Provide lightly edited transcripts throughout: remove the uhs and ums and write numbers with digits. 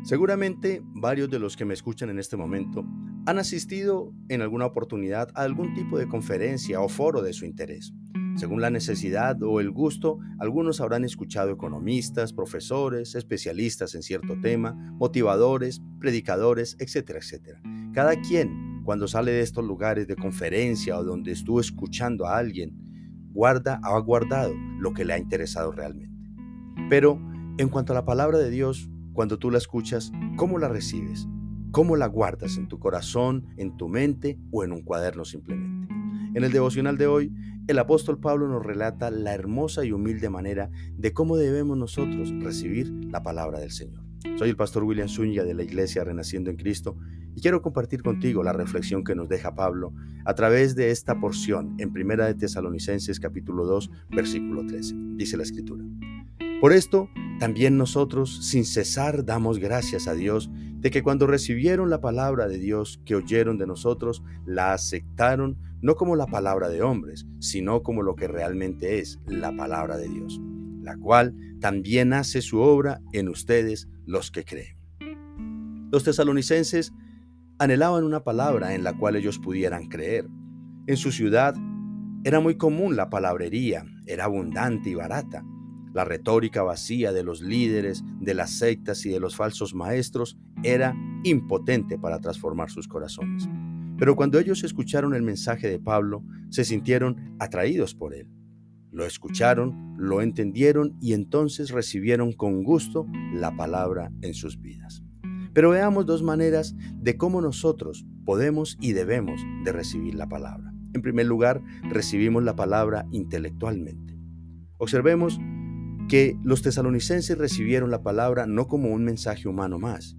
Seguramente varios de los que me escuchan en este momento han asistido en alguna oportunidad a algún tipo de conferencia o foro de su interés. Según la necesidad o el gusto, algunos habrán escuchado economistas, profesores, especialistas en cierto tema, motivadores, predicadores, etcétera, etcétera. Cada quien, cuando sale de estos lugares de conferencia o donde estuvo escuchando a alguien, ha guardado lo que le ha interesado realmente. Pero en cuanto a la palabra de Dios, cuando tú la escuchas, ¿cómo la recibes? ¿Cómo la guardas en tu corazón, en tu mente o en un cuaderno simplemente? En el devocional de hoy, el apóstol Pablo nos relata la hermosa y humilde manera de cómo debemos nosotros recibir la palabra del Señor. Soy el pastor William Zúñiga de la Iglesia Renaciendo en Cristo y quiero compartir contigo la reflexión que nos deja Pablo a través de esta porción en Primera de Tesalonicenses capítulo 2, versículo 13. Dice la Escritura: por esto, también nosotros, sin cesar, damos gracias a Dios de que cuando recibieron la palabra de Dios que oyeron de nosotros, la aceptaron no como la palabra de hombres, sino como lo que realmente es la palabra de Dios, la cual también hace su obra en ustedes los que creen. Los tesalonicenses anhelaban una palabra en la cual ellos pudieran creer. En su ciudad era muy común la palabrería, era abundante y barata. La retórica vacía de los líderes, de las sectas y de los falsos maestros era impotente para transformar sus corazones. Pero cuando ellos escucharon el mensaje de Pablo, se sintieron atraídos por él. Lo escucharon, lo entendieron y entonces recibieron con gusto la palabra en sus vidas. Pero veamos dos maneras de cómo nosotros podemos y debemos de recibir la palabra. En primer lugar, recibimos la palabra intelectualmente. Observemos que los tesalonicenses recibieron la palabra no como un mensaje humano más.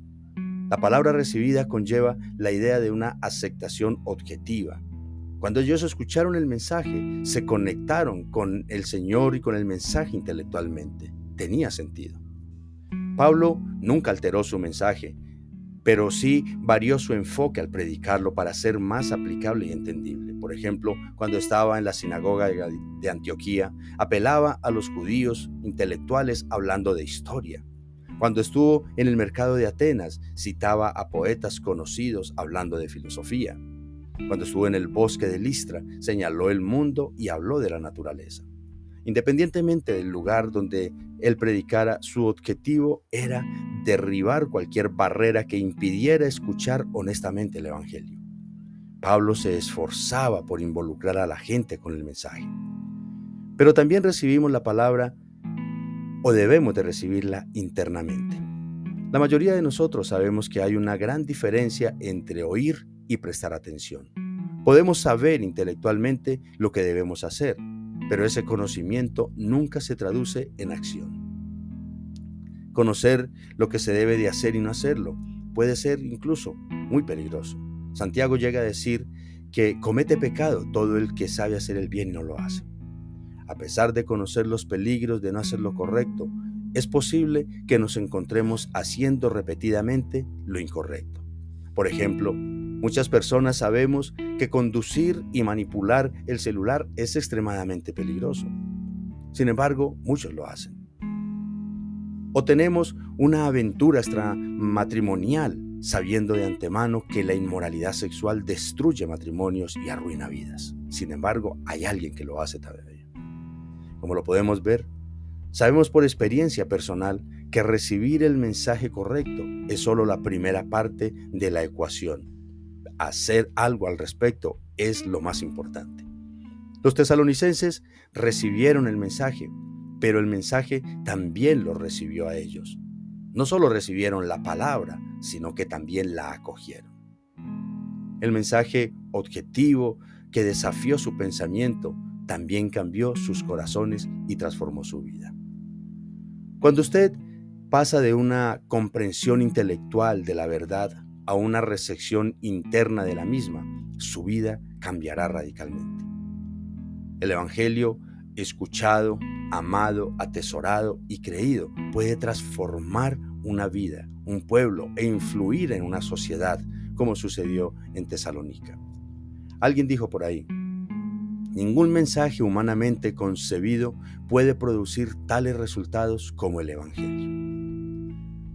La palabra recibida conlleva la idea de una aceptación objetiva. Cuando ellos escucharon el mensaje, se conectaron con el Señor y con el mensaje intelectualmente. Tenía sentido. Pablo nunca alteró su mensaje, pero sí varió su enfoque al predicarlo para ser más aplicable y entendible. Por ejemplo, cuando estaba en la sinagoga de Antioquía, apelaba a los judíos intelectuales hablando de historia. Cuando estuvo en el mercado de Atenas, citaba a poetas conocidos hablando de filosofía. Cuando estuvo en el bosque de Listra, señaló el mundo y habló de la naturaleza. Independientemente del lugar donde él predicara, su objetivo era derribar cualquier barrera que impidiera escuchar honestamente el Evangelio. Pablo se esforzaba por involucrar a la gente con el mensaje. Pero también recibimos la palabra, o debemos de recibirla internamente. La mayoría de nosotros sabemos que hay una gran diferencia entre oír y prestar atención. Podemos saber intelectualmente lo que debemos hacer, pero ese conocimiento nunca se traduce en acción. Conocer lo que se debe de hacer y no hacerlo puede ser incluso muy peligroso. Santiago llega a decir que comete pecado todo el que sabe hacer el bien y no lo hace. A pesar de conocer los peligros de no hacer lo correcto, es posible que nos encontremos haciendo repetidamente lo incorrecto. Por ejemplo, muchas personas sabemos que conducir y manipular el celular es extremadamente peligroso. Sin embargo, muchos lo hacen. O tenemos una aventura extramatrimonial sabiendo de antemano que la inmoralidad sexual destruye matrimonios y arruina vidas. Sin embargo, hay alguien que lo hace todavía. Como lo podemos ver, sabemos por experiencia personal que recibir el mensaje correcto es solo la primera parte de la ecuación. Hacer algo al respecto es lo más importante. Los tesalonicenses recibieron el mensaje, pero el mensaje también lo recibió a ellos. No solo recibieron la palabra, sino que también la acogieron. El mensaje objetivo que desafió su pensamiento también cambió sus corazones y transformó su vida. Cuando usted pasa de una comprensión intelectual de la verdad a una recepción interna de la misma, su vida cambiará radicalmente. El Evangelio, escuchado, amado, atesorado y creído, puede transformar una vida, un pueblo e influir en una sociedad, como sucedió en Tesalónica. Alguien dijo por ahí: ningún mensaje humanamente concebido puede producir tales resultados como el Evangelio.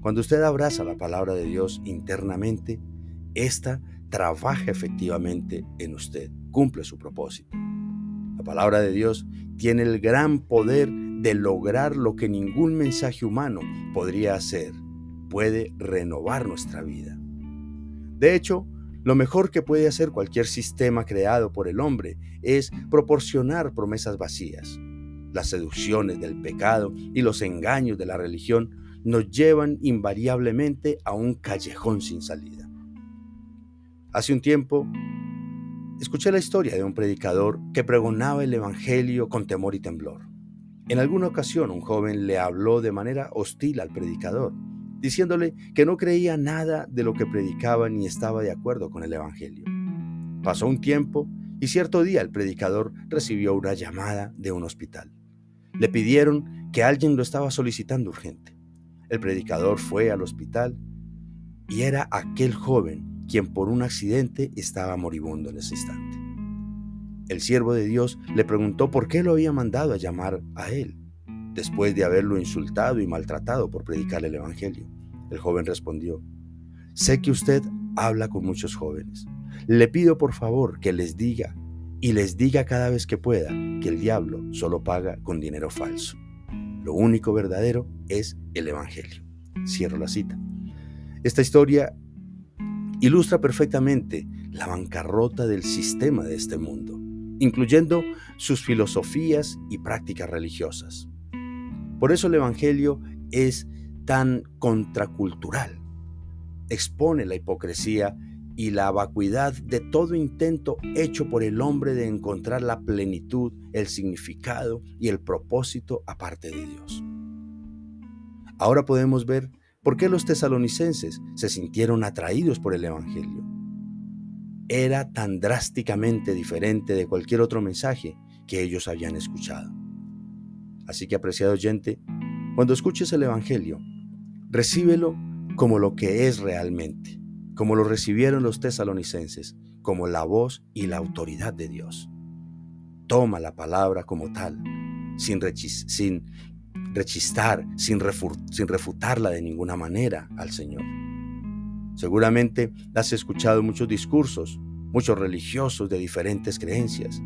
Cuando usted abraza la palabra de Dios internamente, ésta trabaja efectivamente en usted, cumple su propósito. La palabra de Dios tiene el gran poder de lograr lo que ningún mensaje humano podría hacer. Puede renovar nuestra vida. De hecho, lo mejor que puede hacer cualquier sistema creado por el hombre es proporcionar promesas vacías. Las seducciones del pecado y los engaños de la religión nos llevan invariablemente a un callejón sin salida. Hace un tiempo, escuché la historia de un predicador que pregonaba el evangelio con temor y temblor. En alguna ocasión, un joven le habló de manera hostil al predicador, diciéndole que no creía nada de lo que predicaba ni estaba de acuerdo con el evangelio. Pasó un tiempo y cierto día el predicador recibió una llamada de un hospital. Le pidieron que alguien lo estaba solicitando urgente. El predicador fue al hospital y era aquel joven quien por un accidente estaba moribundo en ese instante. El siervo de Dios le preguntó por qué lo había mandado a llamar a él, después de haberlo insultado y maltratado por predicar el evangelio. El joven respondió: sé que usted habla con muchos jóvenes. Le pido por favor que les diga cada vez que pueda que el diablo solo paga con dinero falso. Lo único verdadero es el evangelio. Cierro la cita. Esta historia ilustra perfectamente la bancarrota del sistema de este mundo, incluyendo sus filosofías y prácticas religiosas. Por eso el evangelio es tan contracultural. Expone la hipocresía y la vacuidad de todo intento hecho por el hombre de encontrar la plenitud, el significado y el propósito aparte de Dios. Ahora podemos ver por qué los tesalonicenses se sintieron atraídos por el evangelio. Era tan drásticamente diferente de cualquier otro mensaje que ellos habían escuchado. Así que, apreciado oyente, cuando escuches el evangelio, recíbelo como lo que es realmente, como lo recibieron los tesalonicenses, como la voz y la autoridad de Dios. Toma la palabra como tal, sin rechistar, sin refutarla de ninguna manera al Señor. Seguramente has escuchado muchos discursos, muchos religiosos de diferentes creencias.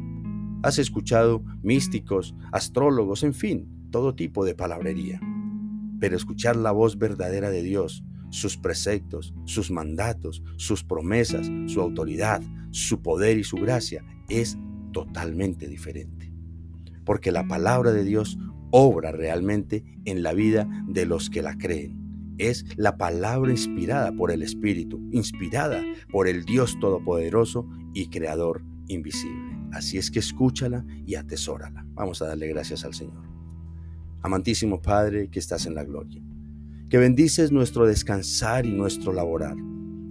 Has escuchado místicos, astrólogos, en fin, todo tipo de palabrería. Pero escuchar la voz verdadera de Dios, sus preceptos, sus mandatos, sus promesas, su autoridad, su poder y su gracia es totalmente diferente. Porque la palabra de Dios obra realmente en la vida de los que la creen. Es la palabra inspirada por el Espíritu, inspirada por el Dios Todopoderoso y Creador invisible. Así es que escúchala y atesórala. Vamos a darle gracias al Señor. Amantísimo Padre que estás en la gloria, que bendices nuestro descansar y nuestro laborar,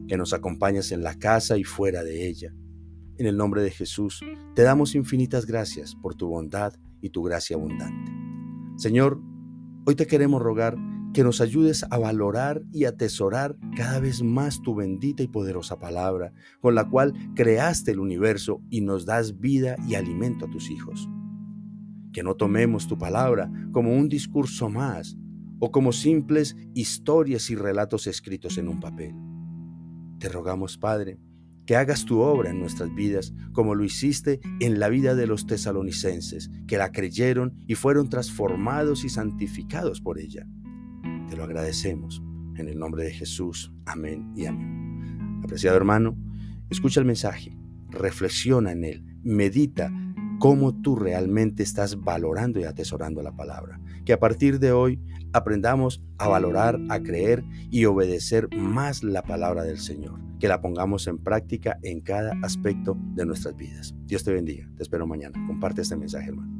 que nos acompañas en la casa y fuera de ella. En el nombre de Jesús, te damos infinitas gracias por tu bondad y tu gracia abundante. Señor, hoy te queremos rogar que nos ayudes a valorar y atesorar cada vez más tu bendita y poderosa palabra, con la cual creaste el universo y nos das vida y alimento a tus hijos. Que no tomemos tu palabra como un discurso más o como simples historias y relatos escritos en un papel. Te rogamos, Padre, que hagas tu obra en nuestras vidas como lo hiciste en la vida de los tesalonicenses, que la creyeron y fueron transformados y santificados por ella. Te lo agradecemos en el nombre de Jesús. Amén y amén. Apreciado hermano, escucha el mensaje, reflexiona en él, medita cómo tú realmente estás valorando y atesorando la palabra. Que a partir de hoy aprendamos a valorar, a creer y obedecer más la palabra del Señor. Que la pongamos en práctica en cada aspecto de nuestras vidas. Dios te bendiga. Te espero mañana. Comparte este mensaje, hermano.